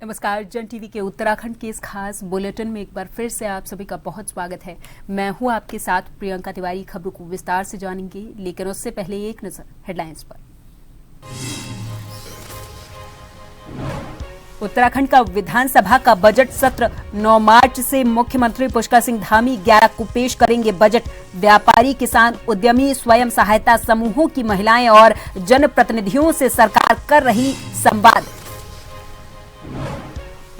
नमस्कार, जन टीवी के उत्तराखंड के इस खास बुलेटिन में एक बार फिर से आप सभी का बहुत स्वागत है। मैं हूं आपके साथ प्रियंका तिवारी। खबरों को विस्तार से जानेंगे, लेकिन उससे पहले एक नजर हेडलाइंस पर। उत्तराखंड का विधानसभा का बजट सत्र 9 मार्च से मुख्यमंत्री पुष्कर सिंह धामी 11 को पेश करेंगे बजट। व्यापारी, किसान, उद्यमी, स्वयं सहायता समूहों की महिलाएं और जनप्रतिनिधियों से सरकार कर रही संवाद।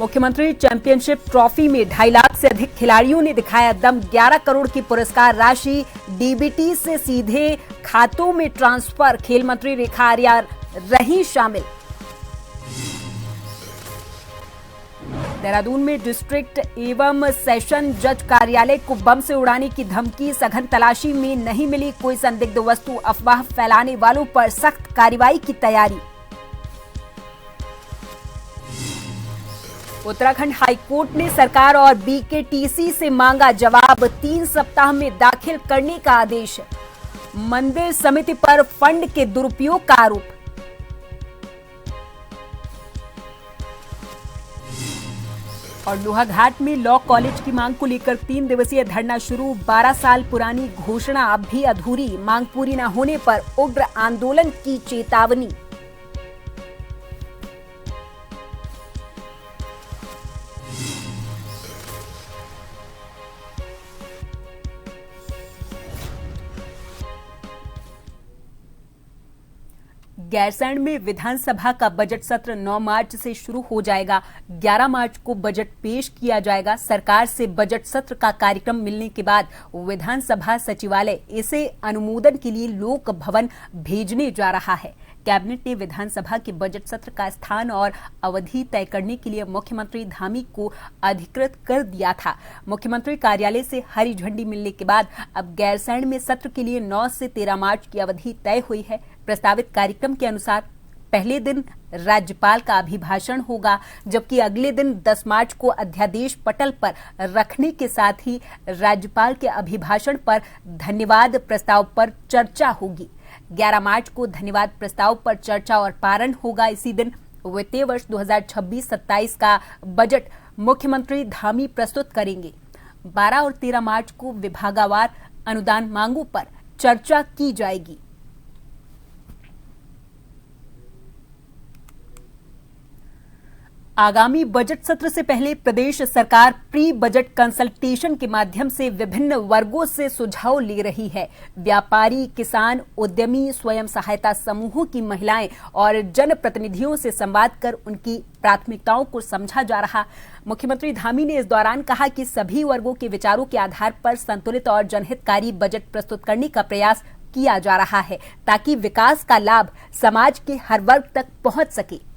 मुख्यमंत्री चैंपियनशिप ट्रॉफी में 2.5 लाख से अधिक खिलाड़ियों ने दिखाया दम। 11 करोड़ की पुरस्कार राशि डीबीटी से सीधे खातों में ट्रांसफर। खेल मंत्री रेखा आर्या रही शामिल। देहरादून में डिस्ट्रिक्ट एवं सेशन जज कार्यालय को बम से उड़ाने की धमकी। सघन तलाशी में नहीं मिली कोई संदिग्ध वस्तु। अफवाह फैलाने वालों पर सख्त कार्रवाई की तैयारी। उत्तराखंड हाईकोर्ट ने सरकार और बीकेटीसी से मांगा जवाब। 3 सप्ताह में दाखिल करने का आदेश। मंदिर समिति पर फंड के दुरुपयोग का आरोप। और लोहाघाट में लॉ कॉलेज की मांग को लेकर 3 दिवसीय धरना शुरू। 12 साल पुरानी घोषणा अब भी अधूरी। मांग पूरी न होने पर उग्र आंदोलन की चेतावनी। गैरसैंण में विधानसभा का बजट सत्र 9 मार्च से शुरू हो जाएगा। 11 मार्च को बजट पेश किया जाएगा। सरकार से बजट सत्र का कार्यक्रम मिलने के बाद विधानसभा सचिवालय इसे अनुमोदन के लिए लोक भवन भेजने जा रहा है। कैबिनेट ने विधानसभा के बजट सत्र का स्थान और अवधि तय करने के लिए मुख्यमंत्री धामी को अधिकृत कर दिया था। मुख्यमंत्री कार्यालय से हरी झंडी मिलने के बाद अब गैरसैंण में सत्र के लिए 9 से 13 मार्च की अवधि तय हुई है। प्रस्तावित कार्यक्रम के अनुसार पहले दिन राज्यपाल का अभिभाषण होगा, जबकि अगले दिन 10 मार्च को अध्यादेश पटल पर रखने के साथ ही राज्यपाल के अभिभाषण पर धन्यवाद प्रस्ताव पर चर्चा होगी। 11 मार्च को धन्यवाद प्रस्ताव पर चर्चा और पारण होगा। इसी दिन वित्तीय वर्ष 2026-27 का बजट मुख्यमंत्री धामी प्रस्तुत करेंगे। 12 और 13 मार्च को विभागवार अनुदान मांगों पर चर्चा की जाएगी। आगामी बजट सत्र से पहले प्रदेश सरकार प्री बजट कंसल्टेशन के माध्यम से विभिन्न वर्गों से सुझाव ले रही है। व्यापारी, किसान, उद्यमी, स्वयं सहायता समूहों की महिलाएं और जनप्रतिनिधियों से संवाद कर उनकी प्राथमिकताओं को समझा जा रहा। मुख्यमंत्री धामी ने इस दौरान कहा कि सभी वर्गों के विचारों के आधार पर संतुलित और जनहितकारी बजट प्रस्तुत करने का प्रयास किया जा रहा है, ताकि विकास का लाभ समाज के हर वर्ग तक पहुंच सके।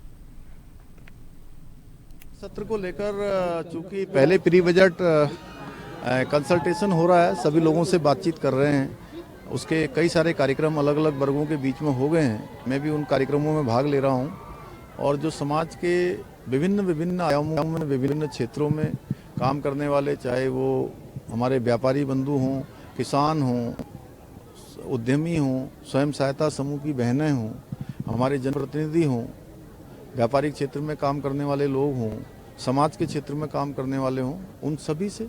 सत्र को लेकर चूंकि पहले प्री बजट कंसल्टेशन हो रहा है, सभी लोगों से बातचीत कर रहे हैं। उसके कई सारे कार्यक्रम अलग अलग वर्गों के बीच में हो गए हैं। मैं भी उन कार्यक्रमों में भाग ले रहा हूं और जो समाज के विभिन्न आयामों में, विभिन्न क्षेत्रों में काम करने वाले, चाहे वो हमारे व्यापारी बंधु हों, किसान हों, उद्यमी हों, स्वयं सहायता समूह की बहनें हों, हमारे जनप्रतिनिधि हों, व्यापारिक क्षेत्र में काम करने वाले लोग हों, समाज के क्षेत्र में काम करने वाले हों, उन सभी से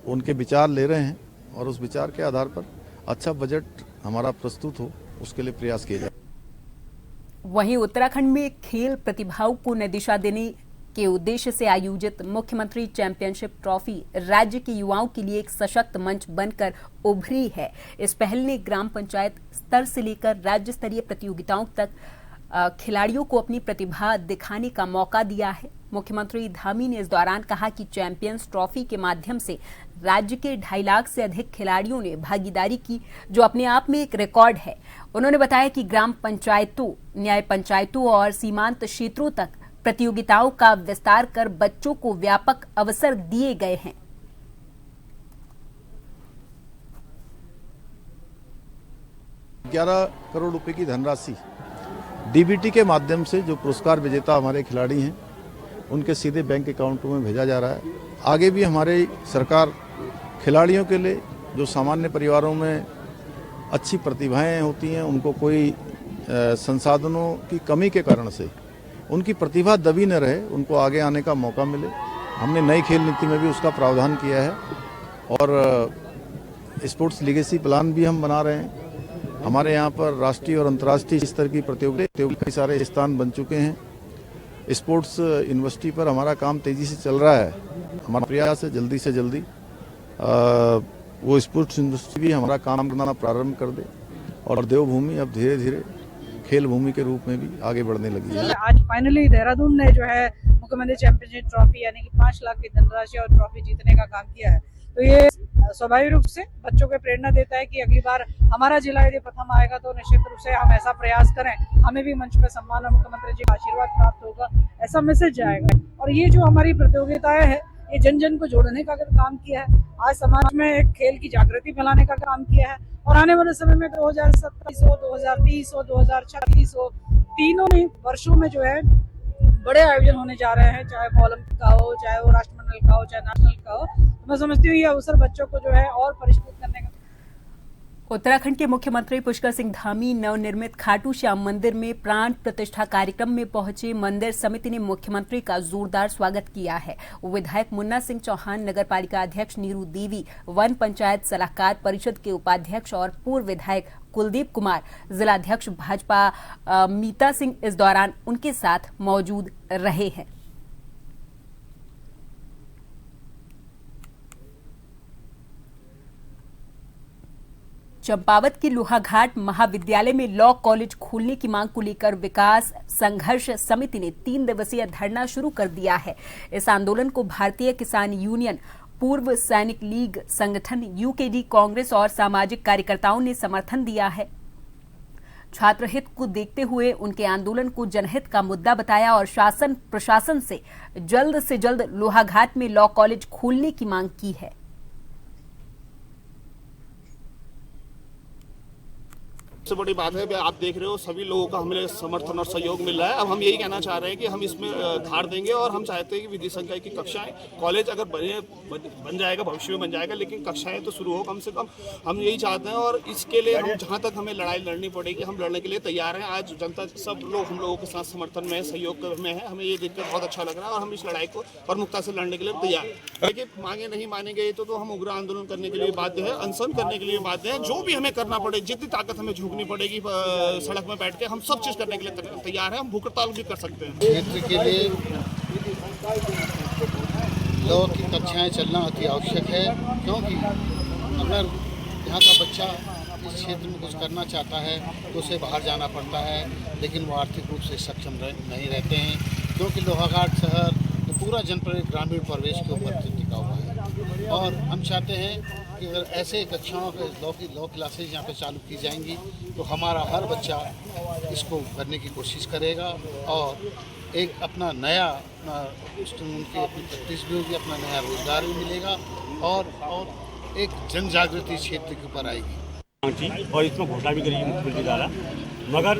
उनके विचार ले रहे हैं और उस विचार के आधार पर अच्छा बजट हमारा प्रस्तुत हो, उसके लिए प्रयास किए जाए। वहीं उत्तराखंड में खेल प्रतिभाओं को नई दिशा देने के उद्देश्य से आयोजित मुख्यमंत्री चैंपियनशिप ट्रॉफी राज्य के युवाओं के लिए एक सशक्त मंच बनकर उभरी है। इस पहल ने ग्राम पंचायत स्तर से लेकर राज्य स्तरीय प्रतियोगिताओं तक खिलाड़ियों को अपनी प्रतिभा दिखाने का मौका दिया है। मुख्यमंत्री धामी ने इस दौरान कहा कि चैंपियंस ट्रॉफी के माध्यम से राज्य के 2.5 लाख से अधिक खिलाड़ियों ने भागीदारी की, जो अपने आप में एक रिकॉर्ड है। उन्होंने बताया कि ग्राम पंचायतों, न्याय पंचायतों और सीमांत क्षेत्रों तक प्रतियोगिताओं का विस्तार कर बच्चों को व्यापक अवसर दिए गए हैं। 11 करोड़ रुपए की धनराशि डीबीटी के माध्यम से जो पुरस्कार विजेता हमारे खिलाड़ी हैं उनके सीधे बैंक अकाउंटों में भेजा जा रहा है। आगे भी हमारी सरकार खिलाड़ियों के लिए, जो सामान्य परिवारों में अच्छी प्रतिभाएं होती हैं, उनको कोई संसाधनों की कमी के कारण से उनकी प्रतिभा दबी न रहे, उनको आगे आने का मौका मिले। हमने नई खेल नीति में भी उसका प्रावधान किया है और स्पोर्ट्स लीगेसी प्लान भी हम बना रहे हैं। हमारे यहाँ पर राष्ट्रीय और अंतर्राष्ट्रीय स्तर की प्रतियोगिता कई सारे स्थान बन चुके हैं। स्पोर्ट्स यूनिवर्सिटी पर हमारा काम तेज़ी से चल रहा है। हमारा प्रयास है जल्दी से जल्दी वो स्पोर्ट्स यूनिवर्सिटी भी हमारा काम करना प्रारंभ कर दे और देवभूमि अब धीरे धीरे खेल भूमि के रूप में भी आगे बढ़ने लगी है। आज फाइनली देहरादून ने जो है मुख्यमंत्री चैंपियनशिप ट्रॉफी यानी कि 5 लाख की धनराशि और ट्रॉफी जीतने का काम किया है। तो ये स्वाभाविक रूप से बच्चों को प्रेरणा देता है कि अगली बार हमारा जिला यदि प्रथम आएगा तो निश्चित रूप से हम ऐसा प्रयास करें, हमें भी मंच पर सम्मान और मुख्यमंत्री जी का आशीर्वाद प्राप्त होगा, ऐसा मैसेज जाएगा। और ये जो हमारी प्रतियोगिताएं है, ये जन जन को जोड़ने का काम किया है। आज समाज में एक खेल की जागृति फैलाने का काम किया है और आने वाले समय में 2027 हो, 2030 हो, 2036 हो, तीनों ही वर्षों में जो है बड़े आयोजन होने जा रहे हैं, चाहे वो ओलंपिक का हो, चाहे वो राष्ट्रमंडल का हो, चाहे नेशनल का हो। तो मैं समझती हूँ ये अवसर बच्चों को जो है और परिष्कृत करने का। उत्तराखंड के मुख्यमंत्री पुष्कर सिंह धामी नवनिर्मित खाटू श्याम मंदिर में प्राण प्रतिष्ठा कार्यक्रम में पहुंचे। मंदिर समिति ने मुख्यमंत्री का जोरदार स्वागत किया है। विधायक मुन्ना सिंह चौहान, नगर पालिका अध्यक्ष नीरू देवी, वन पंचायत सलाहकार परिषद के उपाध्यक्ष और पूर्व विधायक कुलदीप कुमार, जिलाध्यक्ष भाजपा मीता सिंह इस दौरान उनके साथ मौजूद रहे हैं। चंपावत की लोहाघाट महाविद्यालय में लॉ कॉलेज खोलने की मांग को लेकर विकास संघर्ष समिति ने 3 दिवसीय धरना शुरू कर दिया है। इस आंदोलन को भारतीय किसान यूनियन, पूर्व सैनिक लीग संगठन, यूकेडी, कांग्रेस और सामाजिक कार्यकर्ताओं ने समर्थन दिया है। छात्र हित को देखते हुए उनके आंदोलन को जनहित का मुद्दा बताया और शासन प्रशासन से जल्द लोहाघाट में लॉ कॉलेज खोलने की मांग की है। सबसे बड़ी बात है, आप देख रहे हो सभी लोगों का हमें समर्थन और सहयोग मिल रहा है। अब हम यही कहना चाह रहे हैं कि हम इसमें धार देंगे और हम चाहते हैं कि विधि संकाय की कक्षाएं, कॉलेज अगर बन जाएगा, भविष्य में बन जाएगा, लेकिन कक्षाएं तो शुरू हो कम से कम, हम यही चाहते हैं। और इसके लिए हम जहां तक हमें लड़ाई लड़नी पड़ेगी, हम लड़ने के लिए तैयार हैं। आज जनता सब लोग हम लोगों के साथ समर्थन में है, सहयोग में है। हमें ये देखकर बहुत अच्छा लग रहा है और हम इस लड़ाई को प्रमुखता से लड़ने के लिए तैयार हैं। लेकिन मांगे नहीं माने गए तो हम उग्र आंदोलन करने के लिए बाध्य है, अनशन करने के लिए बाध्य है। जो भी हमें करना पड़े, जितनी ताकत हमें झोंकनी पड़ेगी सड़क में बैठ के, हम सब चीज करने के लिए तैयार हैं। हम भूख हड़ताल भी कर सकते हैं। क्षेत्र के लिए लॉ की कक्षाएं चलना अति आवश्यक है, क्योंकि अगर यहाँ का बच्चा इस क्षेत्र में कुछ करना चाहता है तो उसे बाहर जाना पड़ता है, लेकिन वो आर्थिक रूप से सक्षम नहीं रहते हैं, क्योंकि लोहाघाट शहर पूरा जनपद ग्रामीण परिवेश के ऊपर टिका हुआ है। और हम चाहते हैं कि अगर ऐसे कक्षाओं के लॉ क्लासेज यहाँ पे चालू की जाएंगी तो हमारा हर बच्चा इसको करने की कोशिश करेगा और एक अपना नया उनकी अपनी प्रैक्टिस भी होगी, अपना नया रोजगार भी मिलेगा और एक जन जागृति क्षेत्र के ऊपर आएगी। और इसमें घोषणा भी करेगी मुख्यमंत्री द्वारा, मगर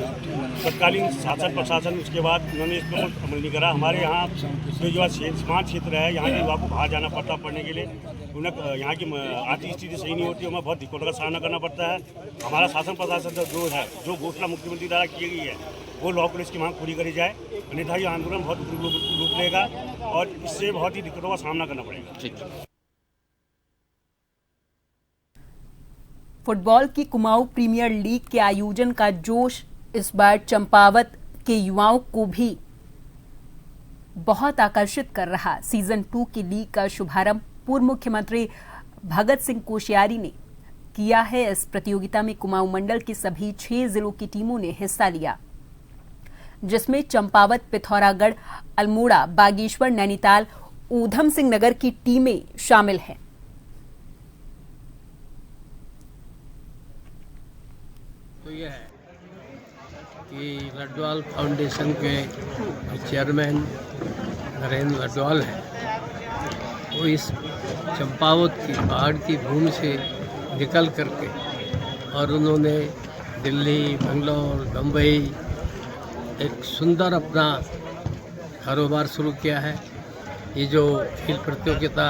तत्कालीन शासन प्रशासन उसके बाद उन्होंने इसमें अमल नहीं करा। हमारे यहाँ जो स्मार्ट क्षेत्र है, यहाँ के युवा को बाहर जाना पड़ता पढ़ने के लिए, उन्हें यहाँ की आर्थिक स्थिति सही नहीं होती, हमें बहुत दिक्कतों का सामना करना पड़ता है। हमारा शासन प्रशासन जो है, जो घोषणा मुख्यमंत्री द्वारा की गई है, वो लॉ कॉलेज की मांग पूरी करी जाए, अन्यथा ये आंदोलन बहुत रूप लेगा और इससे बहुत ही दिक्कतों का सामना करना पड़ेगा। फुटबॉल की कुमाऊं प्रीमियर लीग के आयोजन का जोश इस बार चंपावत के युवाओं को भी बहुत आकर्षित कर रहा। सीजन 2 की लीग का शुभारंभ पूर्व मुख्यमंत्री भगत सिंह कोश्यारी ने किया है। इस प्रतियोगिता में कुमाऊं मंडल की सभी 6 जिलों की टीमों ने हिस्सा लिया, जिसमें चंपावत, पिथौरागढ़, अल्मोड़ा, बागेश्वर, नैनीताल, ऊधम सिंह नगर की टीमें शामिल हैं। तो यह है कि लडवाल फाउंडेशन के चेयरमैन नरेंद्र लडवाल हैं, वो इस चंपावत की पहाड़ की भूमि से निकल करके और उन्होंने दिल्ली, बेंगलोर, बम्बई एक सुंदर अपना कारोबार शुरू किया है। ये जो खेल प्रतियोगिता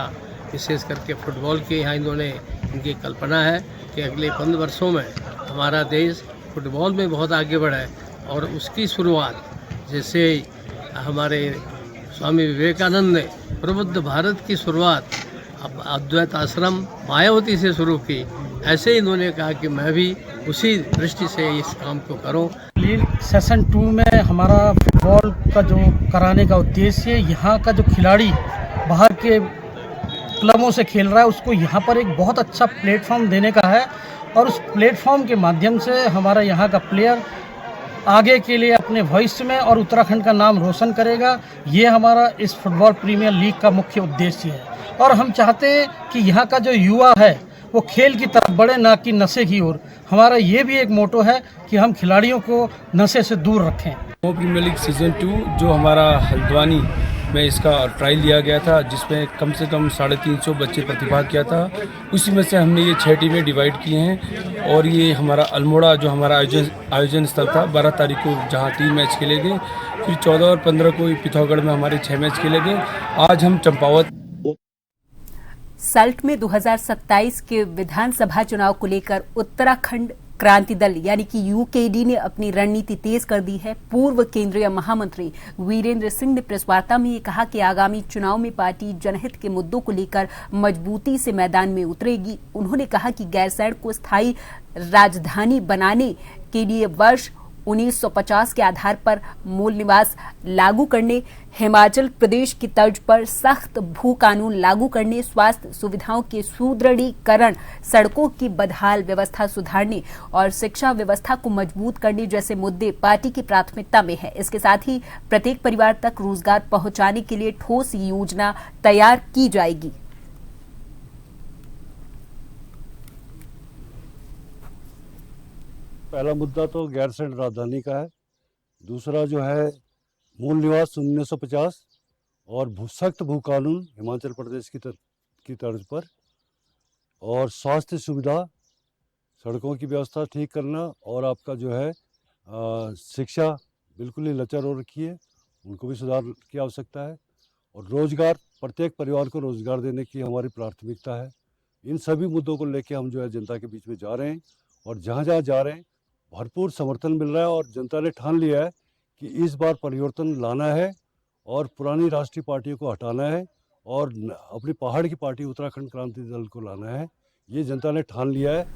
विशेष करके फुटबॉल की यहाँ इन्होंने इनकी कल्पना है कि अगले 15 वर्षों में हमारा देश फुटबॉल में बहुत आगे बढ़े और उसकी शुरुआत जैसे हमारे स्वामी विवेकानंद ने प्रबुद्ध भारत की शुरुआत अद्वैत आश्रम मायावती से शुरू की, ऐसे इन्होंने कहा कि मैं भी उसी दृष्टि से इस काम को करूं। लीग सेशन 2 में हमारा फुटबॉल का जो कराने का उद्देश्य यहाँ का जो खिलाड़ी बाहर के क्लबों से खेल रहा है उसको यहाँ पर एक बहुत अच्छा प्लेटफॉर्म देने का है और उस प्लेटफॉर्म के माध्यम से हमारा यहाँ का प्लेयर आगे के लिए अपने भविष्य में और उत्तराखंड का नाम रोशन करेगा। ये हमारा इस फुटबॉल प्रीमियर लीग का मुख्य उद्देश्य है और हम चाहते हैं कि यहाँ का जो युवा है वो खेल की तरफ बढ़े, ना कि नशे की ओर। हमारा ये भी एक मोटो है कि हम खिलाड़ियों को नशे से दूर रखें। प्रीमियर लीग सीज़न 2 जो हमारा हल्द्वानी में इसका ट्रायल लिया गया था, जिसमें कम से कम 350 बच्चे प्रतिभाग किया था, उसी में से हमने ये 6 टीमें डिवाइड की हैं और ये हमारा अल्मोड़ा जो हमारा आयोजन स्थल था 12 तारीख को, जहाँ 3 मैच खेले गए, फिर 14 और 15 को पिथौरागढ़ में हमारे 6 मैच खेले गए। आज हम चंपावत सल्ट में 2027 के विधानसभा चुनाव को लेकर उत्तराखंड क्रांति दल यानी कि यूकेडी ने अपनी रणनीति तेज कर दी है। पूर्व केंद्रीय महामंत्री वीरेंद्र सिंह ने प्रेस वार्ता में ये कहा कि आगामी चुनाव में पार्टी जनहित के मुद्दों को लेकर मजबूती से मैदान में उतरेगी। उन्होंने कहा कि गैरसैंण को स्थायी राजधानी बनाने के लिए वर्ष 1950 के आधार पर मूल निवास लागू करने, हिमाचल प्रदेश की तर्ज पर सख्त भू कानून लागू करने, स्वास्थ्य सुविधाओं के सुदृढ़ीकरण, सड़कों की बदहाल व्यवस्था सुधारने और शिक्षा व्यवस्था को मजबूत करने जैसे मुद्दे पार्टी की प्राथमिकता में है। इसके साथ ही प्रत्येक परिवार तक रोजगार पहुंचाने के लिए ठोस योजना तैयार की जाएगी। पहला मुद्दा तो गैरसैंण राजधानी का है, दूसरा जो है मूल निवास 1950 और सख्त भू कानून हिमाचल प्रदेश की तर्ज पर, और स्वास्थ्य सुविधा, सड़कों की व्यवस्था ठीक करना, और आपका जो है शिक्षा बिल्कुल ही लचर हो रखी है, उनको भी सुधार की आवश्यकता है, और रोजगार, प्रत्येक परिवार को रोजगार देने की हमारी प्राथमिकता है। इन सभी मुद्दों को लेकर हम जो है जनता के बीच में जा रहे हैं और जहाँ जहाँ जा रहे हैं भरपूर समर्थन मिल रहा है और जनता ने ठान लिया है कि इस बार परिवर्तन लाना है और पुरानी राष्ट्रीय पार्टियों को हटाना है और अपनी पहाड़ की पार्टी उत्तराखंड क्रांति दल को लाना है। ये जनता ने ठान लिया है।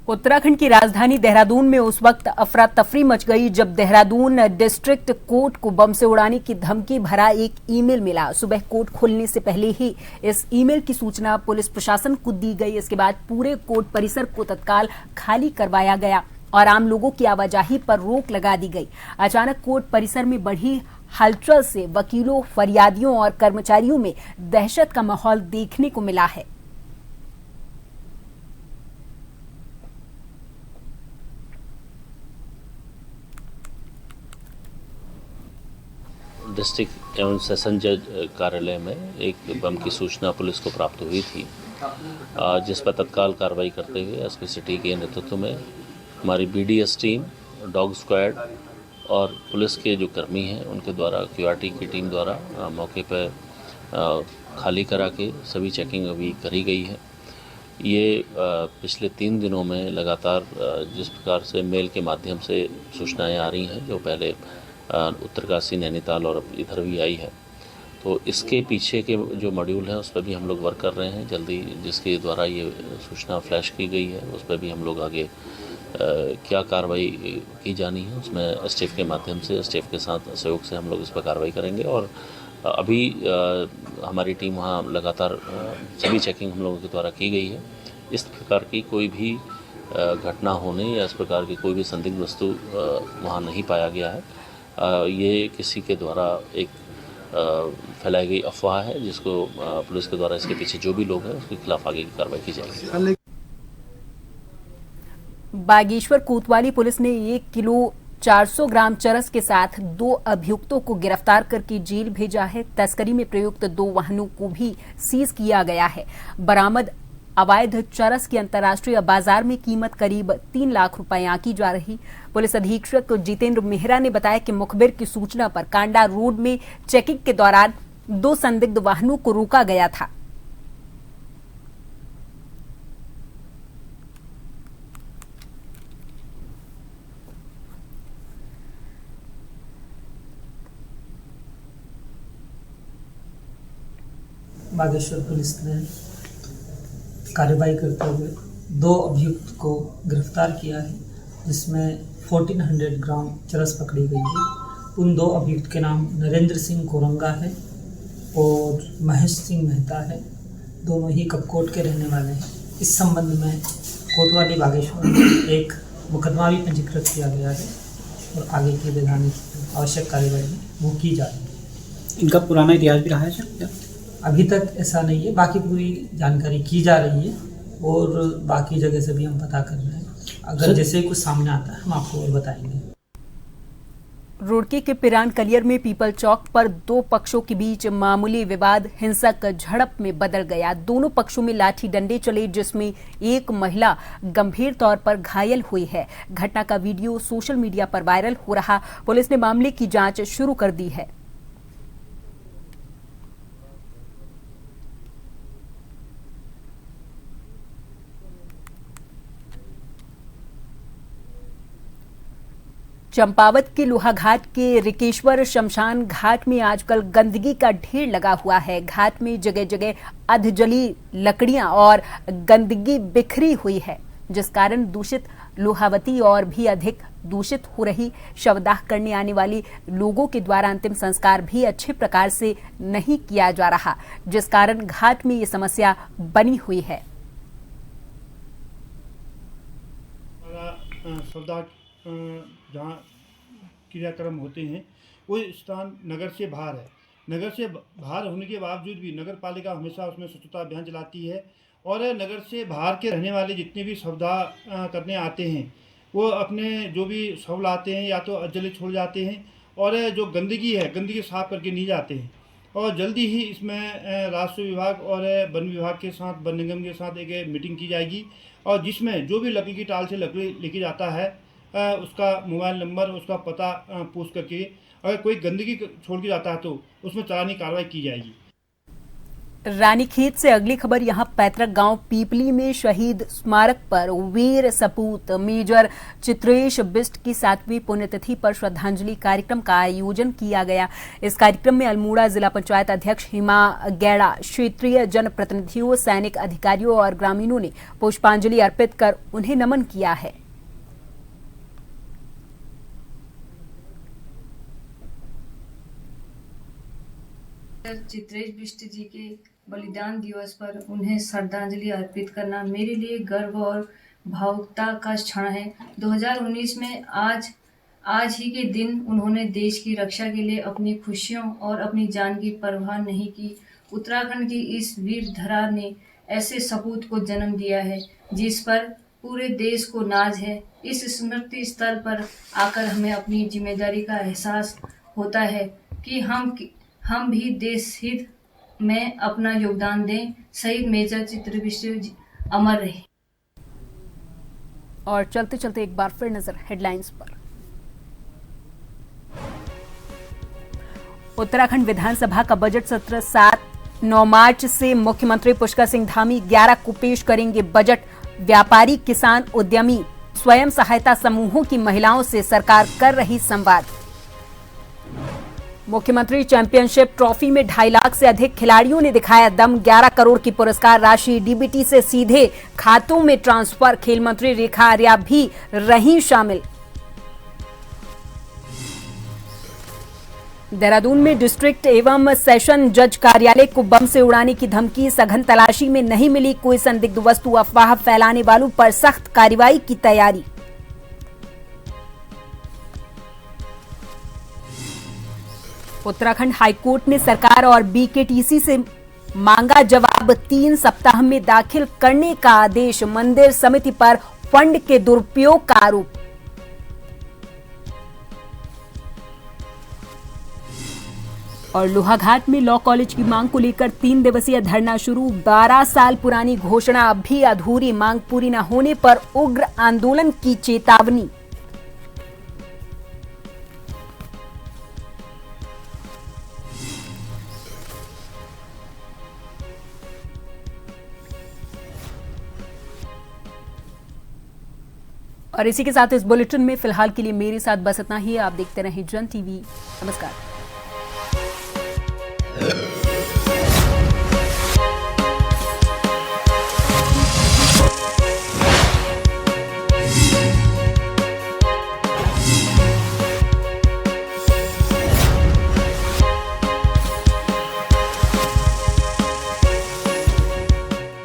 उत्तराखंड की राजधानी देहरादून में उस वक्त अफरा तफरी मच गई जब देहरादून डिस्ट्रिक्ट कोर्ट को बम से उड़ाने की धमकी भरा एक ईमेल मिला। सुबह कोर्ट खोलने से पहले ही इस ईमेल की सूचना पुलिस प्रशासन को दी गई। इसके बाद पूरे कोर्ट परिसर को तत्काल खाली करवाया गया और आम लोगों की आवाजाही पर रोक लगा दी गई। अचानक कोर्ट परिसर में बढ़ी हलचल से वकीलों, फरियादियों और कर्मचारियों में दहशत का माहौल देखने को मिला है। डिस्ट्रिक्ट एवं सेशन जज कार्यालय में एक बम की सूचना पुलिस को प्राप्त हुई थी, जिस पर तत्काल कार्रवाई करते हुए एसपी सिटी के नेतृत्व में हमारी बीडीएस टीम, डॉग स्क्वाड और पुलिस के जो कर्मी हैं उनके द्वारा, क्यूआरटी की टीम द्वारा मौके पर खाली करा के सभी चेकिंग अभी करी गई है। ये पिछले 3 दिनों में लगातार जिस प्रकार से मेल के माध्यम से सूचनाएं आ रही हैं, जो पहले उत्तरकाशी, नैनीताल और इधर भी आई है, तो इसके पीछे के जो मॉड्यूल है उस पर भी हम लोग वर्क कर रहे हैं। जल्दी जिसके द्वारा ये सूचना फ्लैश की गई है उस पर भी हम लोग आगे क्या कार्रवाई की जानी है उसमें एसटीएफ के माध्यम से, एसटीएफ के साथ सहयोग से हम लोग इस पर कार्रवाई करेंगे। और अभी हमारी टीम वहाँ लगातार सभी चेकिंग हम लोगों के द्वारा की गई है। इस प्रकार की कोई भी घटना होने या इस प्रकार की कोई भी संदिग्ध वस्तु वहाँ नहीं पाया गया है। ये किसी के द्वारा एक फैलाई गई अफवाह है, जिसको पुलिस के द्वारा इसके पीछे जो भी लोग हैं उसके खिलाफ आगे की कार्रवाई की जाएगी। बागेश्वर कोतवाली पुलिस ने 1 किलो 400 ग्राम चरस के साथ 2 अभियुक्तों को गिरफ्तार करके जेल भेजा है। तस्करी में प्रयुक्त 2 वाहनों को भी सीज किया गया है। बरामद अवैध चरस की अंतर्राष्ट्रीय बाजार में कीमत करीब 3 लाख रुपए आंकी जा रही। पुलिस अधीक्षक जितेंद्र मेहरा ने बताया कि मुखबिर की सूचना पर कांडा रोड में चेकिंग के दौरान 2 संदिग्ध वाहनों को रोका गया था। बागेश्वर पुलिस ने कार्रवाई करते हुए 2 अभियुक्त को गिरफ्तार किया है, जिसमें 1400 ग्राम चरस पकड़ी गई है। उन 2 अभियुक्त के नाम नरेंद्र सिंह कोरंगा है और महेश सिंह मेहता है। दोनों ही कपकोट के रहने वाले हैं। इस संबंध में कोतवाली बागेश्वर में एक मुकदमा भी पंजीकृत किया गया है और आगे की वैधानिक आवश्यक कार्यवाही वो की जा रही है। इनका पुराना इतिहास भी रहा है सर? अभी तक ऐसा नहीं है, बाकी पूरी जानकारी की जा रही है और बाकी जगह से भी हम पता कर रहे हैं। अगर जैसे कुछ सामने आता है हम आपको और बताएंगे। रुड़की के पिरान कलियर में पीपल चौक पर 2 पक्षों के बीच मामूली विवाद हिंसक झड़प में बदल गया। दोनों पक्षों में लाठी डंडे चले, जिसमें एक महिला गंभीर तौर पर घायल हुई है। घटना का वीडियो सोशल मीडिया पर वायरल हो रहा। पुलिस ने मामले की जांच शुरू कर दी है। चंपावत के लोहाघाट के रिकेश्वर शमशान घाट में आजकल गंदगी का ढेर लगा हुआ है। घाट में जगह जगह अधजली लकड़ियां और गंदगी बिखरी हुई है, जिस कारण दूषित लोहावती और भी अधिक दूषित हो रही। शवदाह करने आने वाली लोगों के द्वारा अंतिम संस्कार भी अच्छे प्रकार से नहीं किया जा रहा, जिस कारण घाट में ये समस्या बनी हुई है। जहाँ क्रियाक्रम होते हैं वो स्थान नगर से बाहर है। नगर से बाहर होने के बावजूद भी नगर पालिका हमेशा उसमें स्वच्छता अभियान चलाती है और नगर से बाहर के रहने वाले जितने भी शवदाह करने आते हैं वो अपने जो भी शव लाते हैं या तो अजले छोड़ जाते हैं और जो गंदगी है गंदगी साफ करके नहीं जाते हैं। और जल्दी ही इसमें राजस्व विभाग और वन विभाग के साथ, वन निगम के साथ एक मीटिंग की जाएगी और जिसमें जो भी लकड़ी की टाल से लकड़ी लेके जाता है उसका मोबाइल नंबर, उसका पता पूछ करके अगर कोई गंदगी छोड़ के जाता है तो उसमें चालानी कार्रवाई की जाएगी। रानीखेत से अगली खबर यहां पैतृक गांव पीपली में शहीद स्मारक पर वीर सपूत मेजर चित्रेश बिष्ट की 7वीं पुण्यतिथि पर श्रद्धांजलि कार्यक्रम का आयोजन किया गया। इस कार्यक्रम में अल्मोड़ा जिला पंचायत अध्यक्ष हिमा गैड़ा, क्षेत्रीय जनप्रतिनिधियों, सैनिक अधिकारियों और ग्रामीणों ने पुष्पांजलि अर्पित कर उन्हें नमन किया है। चित्रेश बिष्ट जी के बलिदान दिवस पर उन्हें श्रद्धांजलि अर्पित करना मेरे लिए गर्व और भावुकता का क्षण है। 2019 में आज ही के दिन उन्होंने देश की रक्षा के लिए अपनी खुशियों और अपनी जान की परवाह नहीं की। उत्तराखंड की इस वीर धरा ने ऐसे सपूत को जन्म दिया है जिस पर पूरे देश को नाज है। इस स्मृति स्थल पर आकर हमें अपनी जिम्मेदारी का एहसास होता है कि हम भी देश हित में अपना योगदान दें। शहीद मेजर चित्रेश अमर रहे। और चलते चलते एक बार फिर नजर हेडलाइंस पर। उत्तराखंड विधानसभा का बजट सत्र 7-9 मार्च से मुख्यमंत्री पुष्कर सिंह धामी 11 को पेश करेंगे बजट। व्यापारी, किसान, उद्यमी, स्वयं सहायता समूहों की महिलाओं से सरकार कर रही संवाद। मुख्यमंत्री चैंपियनशिप ट्रॉफी में 2.5 लाख से अधिक खिलाड़ियों ने दिखाया दम। 11 करोड़ की पुरस्कार राशि डीबीटी से सीधे खातों में ट्रांसफर। खेल मंत्री रेखा आर्या भी रहीं शामिल। देहरादून में डिस्ट्रिक्ट एवं सेशन जज कार्यालय को बम से उड़ाने की धमकी। सघन तलाशी में नहीं मिली कोई संदिग्ध वस्तु। अफवाह फैलाने वालों पर सख्त कार्रवाई की तैयारी। उत्तराखंड हाईकोर्ट ने सरकार और बीकेटीसी से मांगा जवाब। 3 सप्ताह में दाखिल करने का आदेश। मंदिर समिति पर फंड के दुरुपयोग का आरोप। और लोहाघाट में लॉ कॉलेज की मांग को लेकर 3 दिवसीय धरना शुरू। 12 साल पुरानी घोषणा अब भी अधूरी, मांग पूरी न होने पर उग्र आंदोलन की चेतावनी। और इसी के साथ इस बुलेटिन में फिलहाल के लिए मेरे साथ बस इतना ही। आप देखते रहें जन टीवी। नमस्कार।